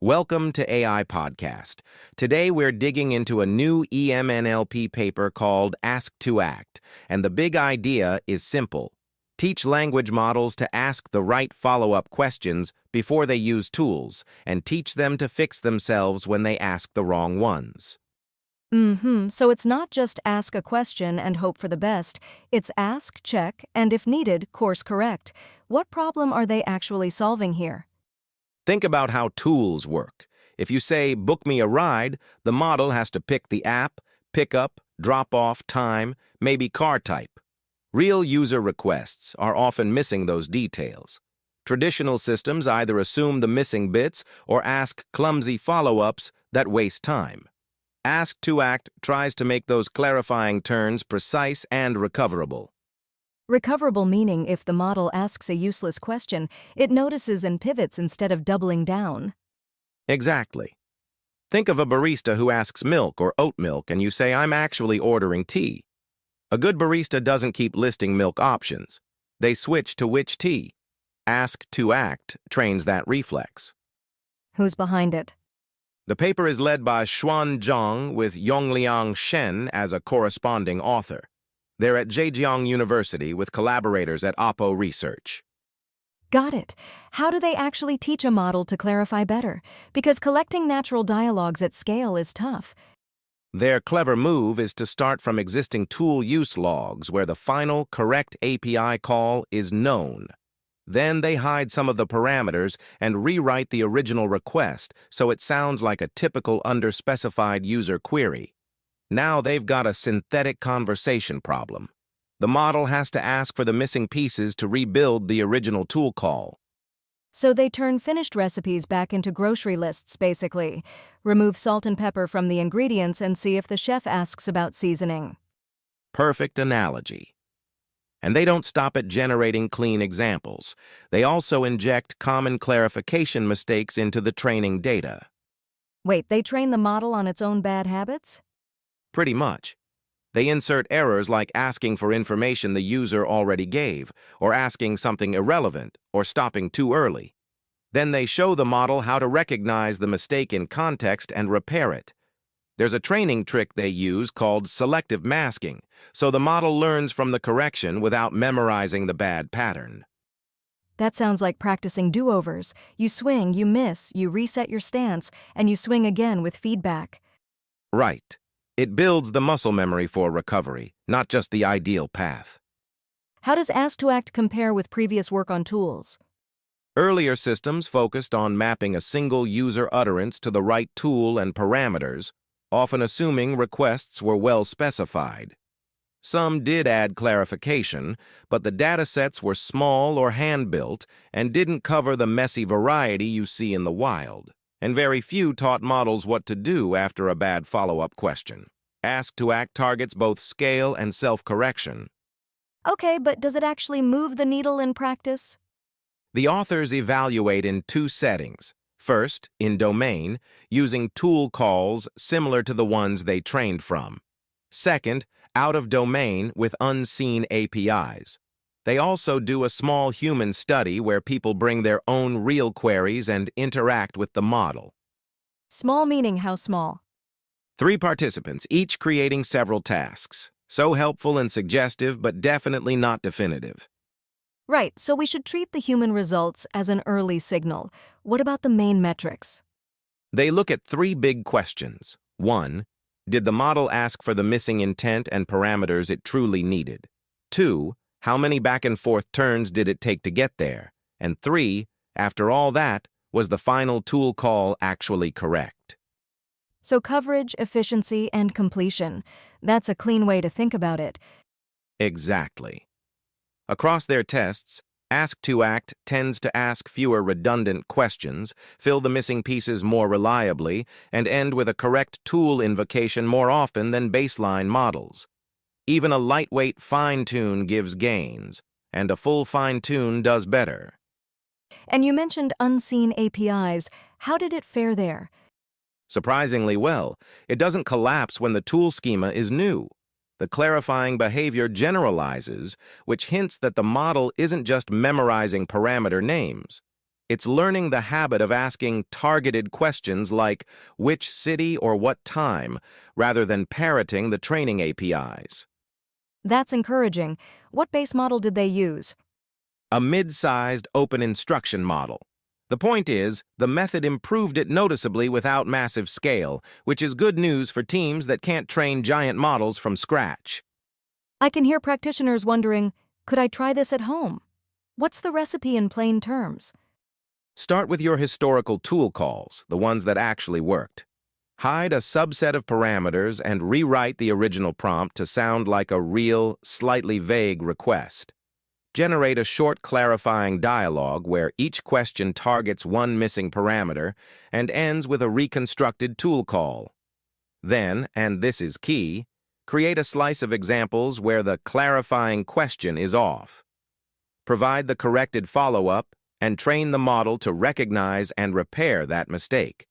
Welcome to AI Podcast. Today we're digging into a new EMNLP paper called AskToAct, and the big idea is simple. Teach language models to ask the right follow-up questions before they use tools, and teach them to fix themselves when they ask the wrong ones. So it's not just ask a question and hope for the best. It's ask, check, and if needed, course correct. What problem are they actually solving here? Think about how tools work. If you say, "Book me a ride," the model has to pick the app, pickup, drop-off, time, maybe car type. Real user requests are often missing those details. Traditional systems either assume the missing bits or ask clumsy follow-ups that waste time. AskToAct tries to make those clarifying turns precise and recoverable. Recoverable meaning if the model asks a useless question, it notices and pivots instead of doubling down. Exactly. Think of a barista who asks milk or oat milk and you say, "I'm actually ordering tea." A good barista doesn't keep listing milk options. They switch to which tea. AskToAct trains that reflex. Who's behind it? The paper is led by Zhang with Yongliang Shen as a corresponding author. They're at Zhejiang University with collaborators at Oppo Research. Got it. How do they actually teach a model to clarify better? Because collecting natural dialogues at scale is tough. Their clever move is to start from existing tool use logs where the final correct API call is known. Then they hide some of the parameters and rewrite the original request so it sounds like a typical underspecified user query. Now they've got a synthetic conversation problem. The model has to ask for the missing pieces to rebuild the original tool call. So they turn finished recipes back into grocery lists, basically. Remove salt and pepper from the ingredients and see if the chef asks about seasoning. Perfect analogy. And they don't stop at generating clean examples. They also inject common clarification mistakes into the training data. Wait, they train the model on its own bad habits? Pretty much. They insert errors like asking for information the user already gave, or asking something irrelevant, or stopping too early. Then they show the model how to recognize the mistake in context and repair it. There's a training trick they use called selective masking, so the model learns from the correction without memorizing the bad pattern. That sounds like practicing do-overs. You swing, you miss, you reset your stance, and you swing again with feedback. Right. It builds the muscle memory for recovery, not just the ideal path. How does AskToAct compare with previous work on tools? Earlier systems focused on mapping a single user utterance to the right tool and parameters, often assuming requests were well specified. Some did add clarification, but the datasets were small or hand-built and didn't cover the messy variety you see in the wild. And very few taught models what to do after a bad follow-up question. AskToAct targets both scale and self-correction. Okay, but does it actually move the needle in practice? The authors evaluate in two settings. First, in domain, using tool calls similar to the ones they trained from. Second, out of domain with unseen APIs. They also do a small human study where people bring their own real queries and interact with the model. Small meaning how small? 3 participants, each creating several tasks. So helpful and suggestive, but definitely not definitive. Right, so we should treat the human results as an early signal. What about the main metrics? They look at 3 big questions. 1. Did the model ask for the missing intent and parameters it truly needed? 2. How many back-and-forth turns did it take to get there? And 3, after all that, was the final tool call actually correct? So coverage, efficiency, and completion. That's a clean way to think about it. Exactly. Across their tests, AskToAct tends to ask fewer redundant questions, fill the missing pieces more reliably, and end with a correct tool invocation more often than baseline models. Even a lightweight fine-tune gives gains, and a full fine-tune does better. And you mentioned unseen APIs. How did it fare there? Surprisingly well, it doesn't collapse when the tool schema is new. The clarifying behavior generalizes, which hints that the model isn't just memorizing parameter names. It's learning the habit of asking targeted questions like which city or what time, rather than parroting the training APIs. That's encouraging. What base model did they use? A mid-sized open instruction model. The point is, the method improved it noticeably without massive scale, which is good news for teams that can't train giant models from scratch. I can hear practitioners wondering, could I try this at home? What's the recipe in plain terms? Start with your historical tool calls, the ones that actually worked. Hide a subset of parameters and rewrite the original prompt to sound like a real, slightly vague request. Generate a short clarifying dialogue where each question targets one missing parameter and ends with a reconstructed tool call. Then, and this is key, create a slice of examples where the clarifying question is off. Provide the corrected follow-up and train the model to recognize and repair that mistake.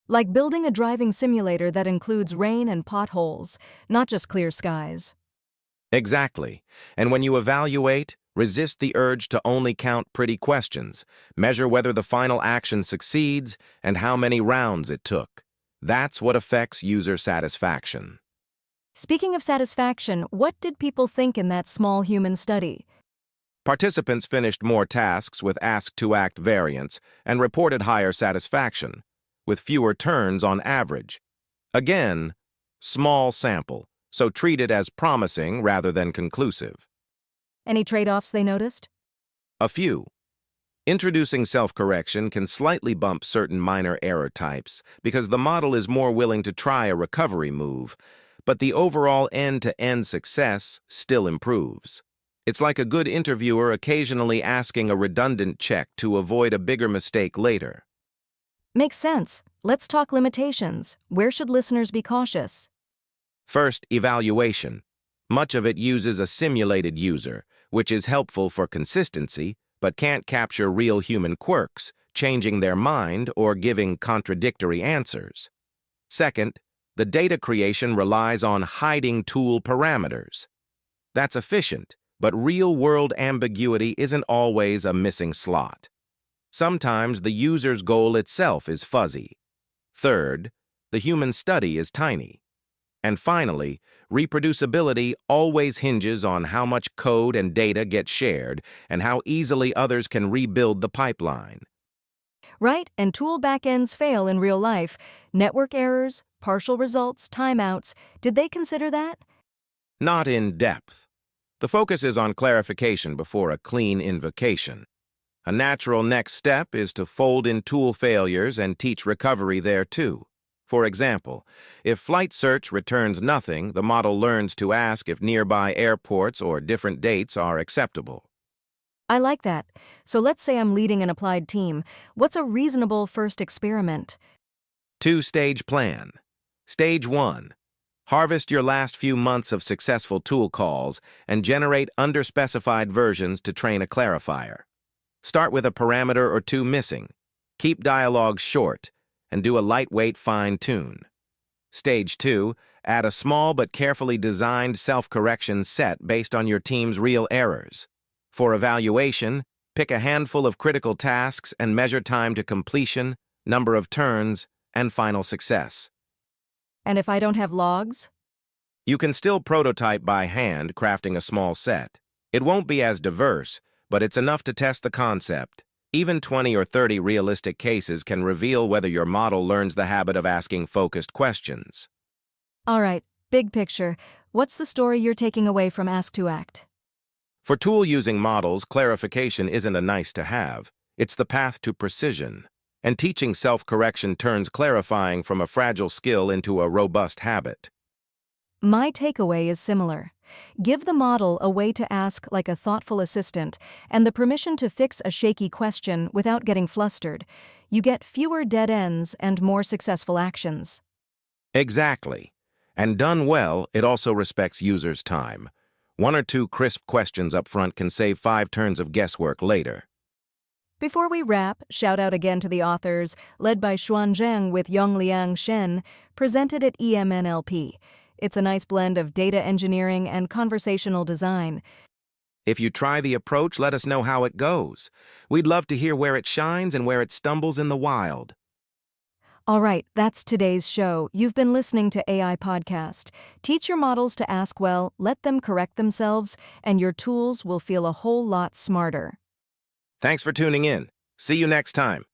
Like building a driving simulator that includes rain and potholes, not just clear skies. Exactly. And when you evaluate, resist the urge to only count pretty questions. Measure whether the final action succeeds and how many rounds it took. That's what affects user satisfaction. Speaking of satisfaction, what did people think in that small human study? Participants finished more tasks with AskToAct variants and reported higher satisfaction, with fewer turns on average. Again, small sample, so treat it as promising rather than conclusive. Any trade-offs they noticed? A few. Introducing self-correction can slightly bump certain minor error types because the model is more willing to try a recovery move, but the overall end-to-end success still improves. It's like a good interviewer occasionally asking a redundant check to avoid a bigger mistake later. Makes sense. Let's talk limitations. Where should listeners be cautious? First, evaluation. Much of it uses a simulated user, which is helpful for consistency, but can't capture real human quirks, changing their mind or giving contradictory answers. Second, the data creation relies on hiding tool parameters. That's efficient, but real-world ambiguity isn't always a missing slot. Sometimes the user's goal itself is fuzzy. Third, the human study is tiny. And finally, reproducibility always hinges on how much code and data get shared and how easily others can rebuild the pipeline. Right, and tool backends fail in real life. Network errors, partial results, timeouts. Did they consider that? Not in depth. The focus is on clarification before a clean invocation. A natural next step is to fold in tool failures and teach recovery there too. For example, if flight search returns nothing, the model learns to ask if nearby airports or different dates are acceptable. I like that. So let's say I'm leading an applied team. What's a reasonable first experiment? Two-stage plan. Stage 1. Harvest your last few months of successful tool calls and generate underspecified versions to train a clarifier. Start with a parameter or two missing. Keep dialogues short and do a lightweight fine-tune. Stage 2. Add a small but carefully designed self-correction set based on your team's real errors. For evaluation, pick a handful of critical tasks and measure time to completion, number of turns, and final success. And if I don't have logs? You can still prototype by hand, crafting a small set. It won't be as diverse, but it's enough to test the concept. Even 20 or 30 realistic cases can reveal whether your model learns the habit of asking focused questions. All right, big picture. What's the story you're taking away from AskToAct? For tool-using models, clarification isn't a nice-to-have. It's the path to precision. And teaching self-correction turns clarifying from a fragile skill into a robust habit. My takeaway is similar. Give the model a way to ask like a thoughtful assistant and the permission to fix a shaky question without getting flustered. You get fewer dead ends and more successful actions. Exactly. And done well, it also respects users' time. 1 or 2 crisp questions up front can save 5 turns of guesswork later. Before we wrap, shout out again to the authors, led by Zhang with Yongliang Shen, presented at EMNLP. It's a nice blend of data engineering and conversational design. If you try the approach, let us know how it goes. We'd love to hear where it shines and where it stumbles in the wild. All right, that's today's show. You've been listening to AI Podcast. Teach your models to ask well, let them correct themselves, and your tools will feel a whole lot smarter. Thanks for tuning in. See you next time.